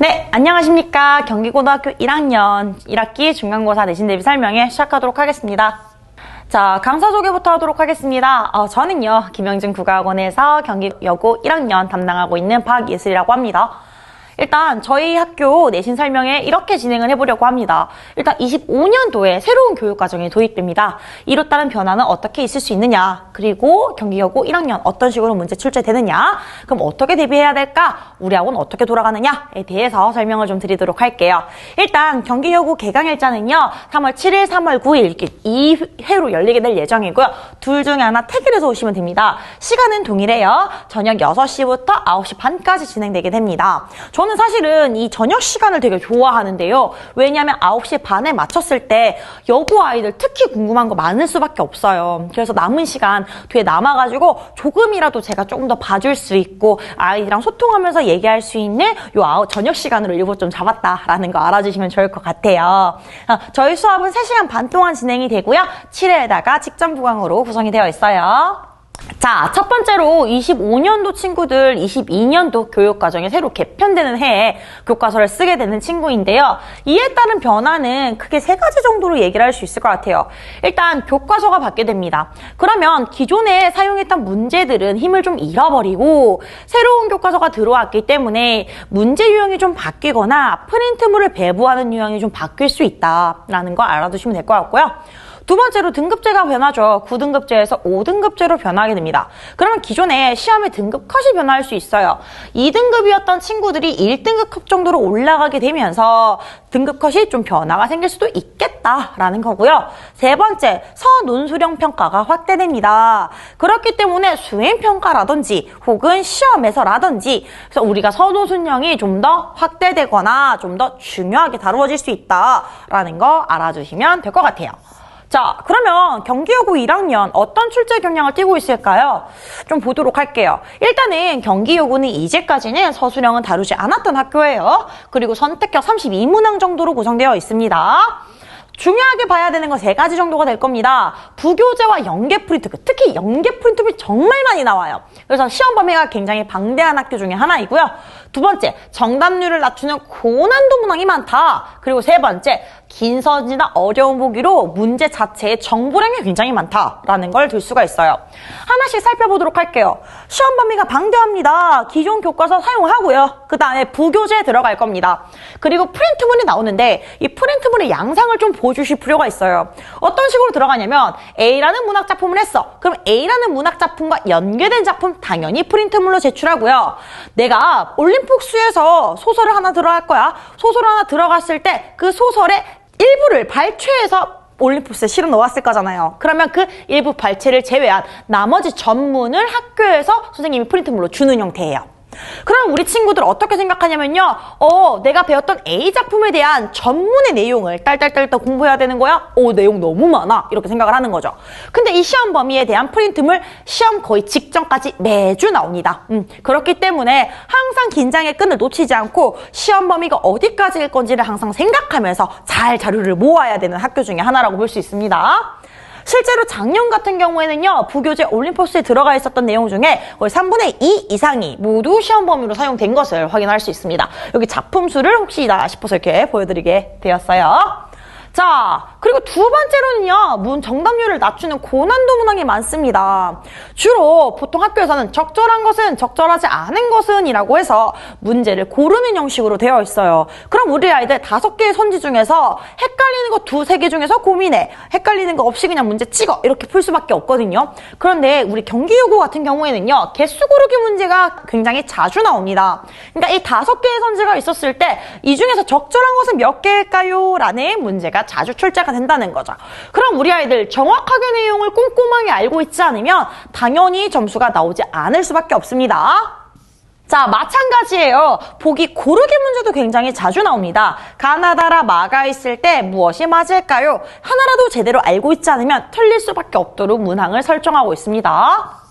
네, 안녕하십니까. 경기고등학교 1학년 1학기 중간고사 내신 대비 설명회 시작하도록 하겠습니다. 자, 강사 소개부터 하도록 하겠습니다. 저는요, 김영진 국어학원에서 경기여고 1학년 담당하고 있는 박예슬이라고 합니다. 일단 저희 학교 내신 설명회 이렇게 진행을 해보려고 합니다. 일단 25년도에 새로운 교육과정이 도입됩니다. 이로 따른 변화는 어떻게 있을 수 있느냐, 그리고 경기여고 1학년 어떤 식으로 문제 출제되느냐, 그럼 어떻게 대비해야 될까, 우리 학원 어떻게 돌아가느냐에 대해서 설명을 좀 드리도록 할게요. 일단 경기여고 개강일자는요 3월 7일, 3월 9일 이렇게 2회로 열리게 될 예정이고요. 둘 중에 하나 택을 해서 오시면 됩니다. 시간은 동일해요. 저녁 6시부터 9시 반까지 진행되게 됩니다. 저는 사실은 이 저녁 시간을 되게 좋아하는데요. 왜냐하면 9시 반에 맞췄을 때 여고 아이들 특히 궁금한 거 많을 수밖에 없어요. 그래서 남은 시간 뒤에 남아가지고 조금이라도 제가 조금 더 봐줄 수 있고 아이들이랑 소통하면서 얘기할 수 있는 요 저녁 시간으로 일부 좀 잡았다라는 거 알아주시면 좋을 것 같아요. 저희 수업은 3시간 반 동안 진행이 되고요. 7회에다가 직전 부강으로 구성이 되어 있어요. 자, 첫 번째로 25년도 친구들 22년도 교육과정이 새로 개편되는 해에 교과서를 쓰게 되는 친구인데요. 이에 따른 변화는 크게 3가지 정도로 얘기를 할 수 있을 것 같아요. 일단 교과서가 바뀌게 됩니다. 그러면 기존에 사용했던 문제들은 힘을 좀 잃어버리고 새로운 교과서가 들어왔기 때문에 문제 유형이 좀 바뀌거나 프린트물을 배부하는 유형이 좀 바뀔 수 있다라는 거 알아두시면 될 것 같고요. 두 번째로 등급제가 변하죠. 9등급제에서 5등급제로 변하게 됩니다. 그러면 기존에 시험의 등급 컷이 변할 수 있어요. 2등급이었던 친구들이 1등급 정도로 올라가게 되면서 등급 컷이 좀 변화가 생길 수도 있겠다라는 거고요. 세 번째, 서논술형 평가가 확대됩니다. 그렇기 때문에 수행평가라든지 혹은 시험에서라든지 그래서 우리가 서논술형이 좀 더 확대되거나 좀 더 중요하게 다루어질 수 있다라는 거 알아주시면 될 것 같아요. 자, 그러면 경기여고 1학년 어떤 출제 경향을 띠고 있을까요? 좀 보도록 할게요. 일단은 경기여고는 이제까지는 서술형은 다루지 않았던 학교예요. 그리고 선택형 32문항 정도로 구성되어 있습니다. 중요하게 봐야 되는 건 3가지 정도가 될 겁니다. 부교재와 연계 프린트물, 특히 연계 프린트물이 정말 많이 나와요. 그래서 시험 범위가 굉장히 방대한 학교 중에 하나이고요. 두 번째, 정답률을 낮추는 고난도 문항이 많다. 그리고 세 번째, 긴 서지나 어려운 보기로 문제 자체의 정보량이 굉장히 많다라는 걸 들 수가 있어요. 하나씩 살펴보도록 할게요. 시험 범위가 방대합니다. 기존 교과서 사용하고요. 그 다음에 부교재에 들어갈 겁니다. 그리고 프린트물이 나오는데 이 프린트물의 양상을 좀 보여주실 필요가 있어요. 어떤 식으로 들어가냐면 A라는 문학작품을 했어. 그럼 A라는 문학작품과 연계된 작품 당연히 프린트물로 제출하고요. 내가 올림픽수에서 소설을 하나 들어갈 거야. 소설 하나 들어갔을 때 그 소설의 일부를 발췌해서 올림픽스에 실어 놓았을 거잖아요. 그러면 그 일부 발췌를 제외한 나머지 전문을 학교에서 선생님이 프린트물로 주는 형태예요. 그럼 우리 친구들 어떻게 생각하냐면요. 내가 배웠던 A 작품에 대한 전문의 내용을 딸딸딸 공부해야 되는 거야? 내용 너무 많아. 이렇게 생각을 하는 거죠. 근데 이 시험 범위에 대한 프린트물 시험 거의 직전까지 매주 나옵니다. 그렇기 때문에 항상 긴장의 끈을 놓치지 않고 시험 범위가 어디까지일 건지를 항상 생각하면서 잘 자료를 모아야 되는 학교 중에 하나라고 볼 수 있습니다. 실제로 작년 같은 경우에는요, 부교재 올림포스에 들어가 있었던 내용 중에 거의 3분의 2 이상이 모두 시험 범위로 사용된 것을 확인할 수 있습니다. 여기 작품 수를 혹시나 싶어서 이렇게 보여드리게 되었어요. 자, 그리고 두 번째로는요, 정답률을 낮추는 고난도 문항이 많습니다. 주로 보통 학교에서는 적절한 것은, 적절하지 않은 것은 이라고 해서 문제를 고르는 형식으로 되어 있어요. 그럼 우리 아이들 5개의 선지 중에서 헷갈리는 거 2-3개 중에서 고민해. 헷갈리는 거 없이 그냥 문제 찍어. 이렇게 풀 수밖에 없거든요. 그런데 우리 경기여고 같은 경우에는요, 개수 고르기 문제가 굉장히 자주 나옵니다. 그러니까 이 5개의 선지가 있었을 때 이 중에서 적절한 것은 몇 개일까요? 라는 문제가 자주 출제가 된다는 거죠. 그럼 우리 아이들 정확하게 내용을 꼼꼼하게 알고 있지 않으면 당연히 점수가 나오지 않을 수밖에 없습니다. 자, 마찬가지예요. 보기 고르기 문제도 굉장히 자주 나옵니다. 가나다라 마가 있을 때 무엇이 맞을까요? 하나라도 제대로 알고 있지 않으면 틀릴 수밖에 없도록 문항을 설정하고 있습니다.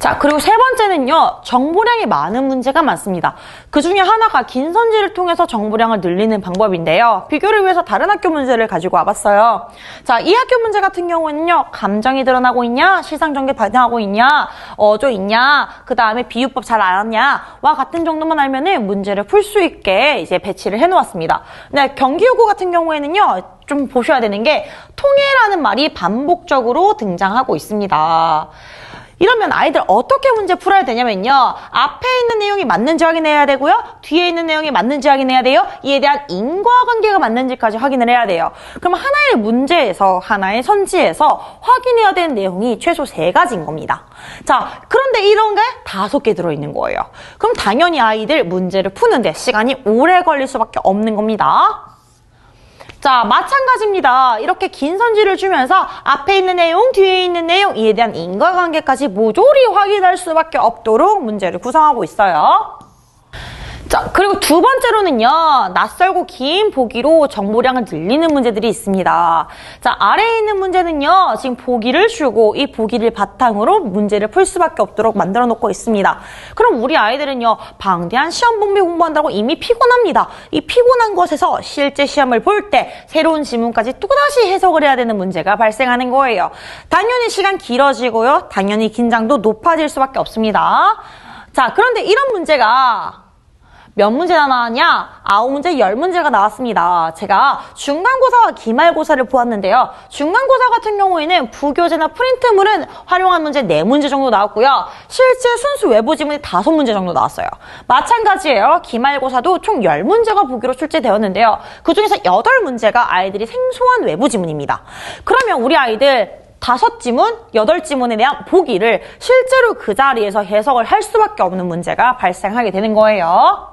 자, 그리고 세 번째는요, 정보량이 많은 문제가 많습니다. 그 중에 하나가 긴 선지를 통해서 정보량을 늘리는 방법인데요. 비교를 위해서 다른 학교 문제를 가지고 와봤어요. 자, 이 학교 문제 같은 경우에는요, 감정이 드러나고 있냐, 시상전개 반영하고 있냐, 어조 있냐, 그 다음에 비유법 잘 알았냐와 같은 정도만 알면은 문제를 풀 수 있게 이제 배치를 해놓았습니다. 근데 경기요구 같은 경우에는요, 좀 보셔야 되는 게 통해라는 말이 반복적으로 등장하고 있습니다. 이러면 아이들 어떻게 문제 풀어야 되냐면요. 앞에 있는 내용이 맞는지 확인해야 되고요. 뒤에 있는 내용이 맞는지 확인해야 돼요. 이에 대한 인과관계가 맞는지까지 확인을 해야 돼요. 그럼 하나의 문제에서, 하나의 선지에서 확인해야 되는 내용이 최소 3가지인 겁니다. 자, 그런데 이런 게 5개 들어있는 거예요. 그럼 당연히 아이들 문제를 푸는데 시간이 오래 걸릴 수밖에 없는 겁니다. 자, 마찬가지입니다. 이렇게 긴 선지를 주면서 앞에 있는 내용, 뒤에 있는 내용, 이에 대한 인과관계까지 모조리 확인할 수밖에 없도록 문제를 구성하고 있어요. 자, 그리고 두 번째로는요, 낯설고 긴 보기로 정보량을 늘리는 문제들이 있습니다. 자, 아래에 있는 문제는요, 지금 보기를 주고 이 보기를 바탕으로 문제를 풀 수밖에 없도록 만들어 놓고 있습니다. 그럼 우리 아이들은요, 방대한 시험 범위 공부한다고 이미 피곤합니다. 이 피곤한 것에서 실제 시험을 볼 때 새로운 지문까지 또다시 해석을 해야 되는 문제가 발생하는 거예요. 당연히 시간 길어지고요, 당연히 긴장도 높아질 수밖에 없습니다. 자, 그런데 이런 문제가 몇 문제나 나왔냐? 9문제, 10문제가 나왔습니다. 제가 중간고사와 기말고사를 보았는데요. 중간고사 같은 경우에는 부교재나 프린트물은 활용한 문제 4문제 정도 나왔고요. 실제 순수 외부 지문이 5문제 정도 나왔어요. 마찬가지예요. 기말고사도 총 10문제가 부교로 출제되었는데요. 그중에서 8문제가 아이들이 생소한 외부 지문입니다. 그러면 우리 아이들 5지문, 8지문에 대한 보기를 실제로 그 자리에서 해석을 할 수밖에 없는 문제가 발생하게 되는 거예요.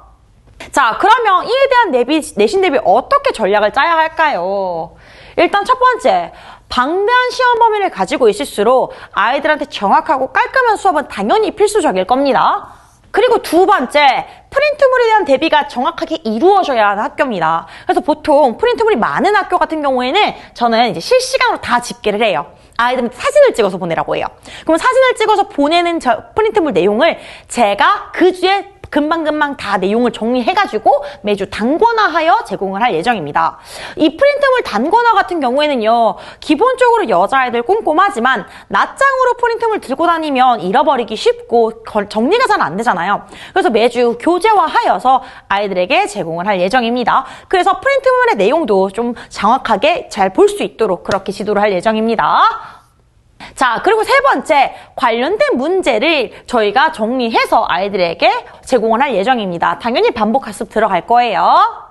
자, 그러면 이에 대한 내신 대비 어떻게 전략을 짜야 할까요? 일단 첫 번째, 방대한 시험 범위를 가지고 있을수록 아이들한테 정확하고 깔끔한 수업은 당연히 필수적일 겁니다. 그리고 두 번째, 프린트물에 대한 대비가 정확하게 이루어져야 하는 학교입니다. 그래서 보통 프린트물이 많은 학교 같은 경우에는 저는 이제 실시간으로 다 집계를 해요. 아이들한테 사진을 찍어서 보내라고 해요. 그럼 사진을 찍어서 보내는 프린트물 내용을 제가 그 주에 금방금방 다 내용을 정리해가지고 매주 단권화하여 제공을 할 예정입니다. 이 프린트물 단권화 같은 경우에는요, 기본적으로 여자아이들 꼼꼼하지만 낱장으로 프린트물 들고 다니면 잃어버리기 쉽고 정리가 잘 안 되잖아요. 그래서 매주 교재화하여서 아이들에게 제공을 할 예정입니다. 그래서 프린트물의 내용도 좀 정확하게 잘 볼 수 있도록 그렇게 지도를 할 예정입니다. 자, 그리고 세 번째, 관련된 문제를 저희가 정리해서 아이들에게 제공을 할 예정입니다. 당연히 반복학습 들어갈 거예요.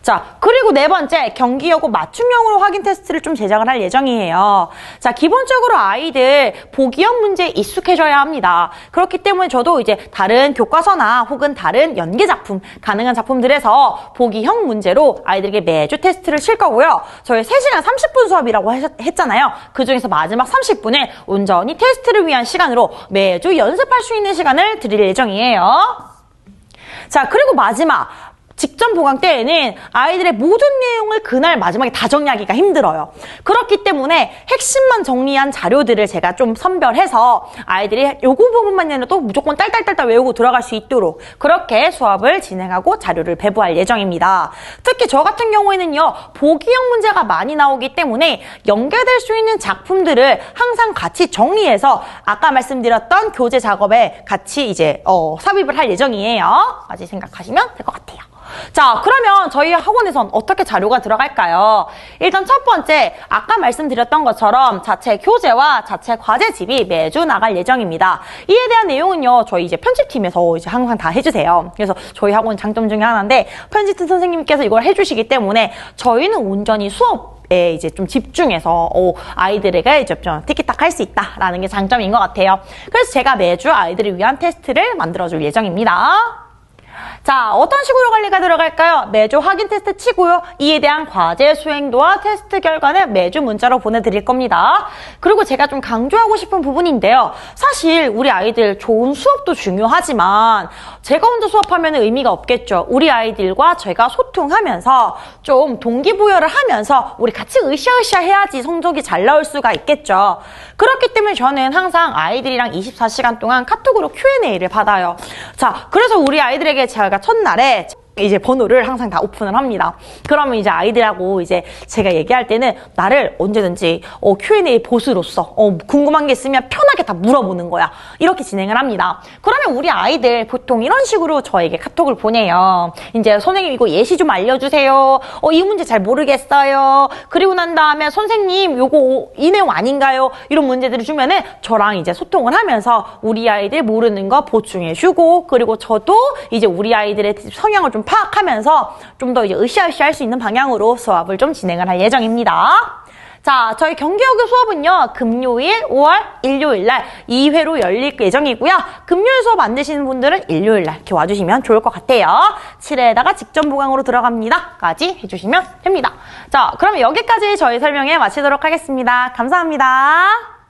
자, 그리고 네 번째, 경기여고 맞춤형으로 확인 테스트를 좀 제작을 할 예정이에요. 자, 기본적으로 아이들 보기형 문제에 익숙해져야 합니다. 그렇기 때문에 저도 이제 다른 교과서나 혹은 다른 연계 작품, 가능한 작품들에서 보기형 문제로 아이들에게 매주 테스트를 칠 거고요. 저희 3시간 30분 수업이라고 했잖아요. 그 중에서 마지막 30분을 온전히 테스트를 위한 시간으로 매주 연습할 수 있는 시간을 드릴 예정이에요. 자, 그리고 마지막, 직전 보강 때에는 아이들의 모든 내용을 그날 마지막에 다 정리하기가 힘들어요. 그렇기 때문에 핵심만 정리한 자료들을 제가 좀 선별해서 아이들이 요거 부분만이라도 무조건 딸딸딸딸 외우고 들어갈 수 있도록 그렇게 수업을 진행하고 자료를 배부할 예정입니다. 특히 저 같은 경우에는요, 보기형 문제가 많이 나오기 때문에 연계될 수 있는 작품들을 항상 같이 정리해서 아까 말씀드렸던 교재 작업에 같이 이제 삽입을 할 예정이에요. 까지 생각하시면 될 것 같아요. 자, 그러면 저희 학원에선 어떻게 자료가 들어갈까요? 일단 첫 번째, 아까 말씀드렸던 것처럼 자체 교재와 자체 과제집이 매주 나갈 예정입니다. 이에 대한 내용은요, 저희 이제 편집팀에서 이제 항상 다 해주세요. 그래서 저희 학원 장점 중에 하나인데, 편집팀 선생님께서 이걸 해주시기 때문에 저희는 온전히 수업에 이제 좀 집중해서 아이들에게 이제 좀 티키타카 할 수 있다라는 게 장점인 것 같아요. 그래서 제가 매주 아이들을 위한 테스트를 만들어줄 예정입니다. 자, 어떤 식으로 관리가 들어갈까요? 매주 확인 테스트 치고요. 이에 대한 과제 수행도와 테스트 결과는 매주 문자로 보내드릴 겁니다. 그리고 제가 좀 강조하고 싶은 부분인데요. 사실 우리 아이들 좋은 수업도 중요하지만 제가 혼자 수업하면 의미가 없겠죠. 우리 아이들과 제가 소통하면서 좀 동기부여를 하면서 우리 같이 으쌰으쌰 해야지 성적이 잘 나올 수가 있겠죠. 그렇기 때문에 저는 항상 아이들이랑 24시간 동안 카톡으로 Q&A를 받아요. 자, 그래서 우리 아이들에게 제가 첫날에 이제 번호를 항상 다 오픈을 합니다. 그러면 이제 아이들하고 이제 제가 얘기할 때는 나를 언제든지 Q&A 보스로서 궁금한 게 있으면 편하게 다 물어보는 거야. 이렇게 진행을 합니다. 그러면 우리 아이들 보통 이런 식으로 저에게 카톡을 보내요. 이제 선생님 이거 예시 좀 알려주세요. 이 문제 잘 모르겠어요. 그리고 난 다음에 선생님 요거 이 내용 아닌가요? 이런 문제들을 주면은 저랑 이제 소통을 하면서 우리 아이들 모르는 거 보충해주고, 그리고 저도 이제 우리 아이들의 성향을 좀 파악하면서 좀 더 이제 으쌰으쌰 할 수 있는 방향으로 수업을 좀 진행을 할 예정입니다. 자, 저희 경기여고 수업은요, 금요일, 5월, 일요일날 2회로 열릴 예정이고요. 금요일 수업 안 되시는 분들은 일요일날 이렇게 와주시면 좋을 것 같아요. 7회에다가 직전 보강으로 들어갑니다. 까지 해주시면 됩니다. 자, 그러면 여기까지 저희 설명회 마치도록 하겠습니다. 감사합니다.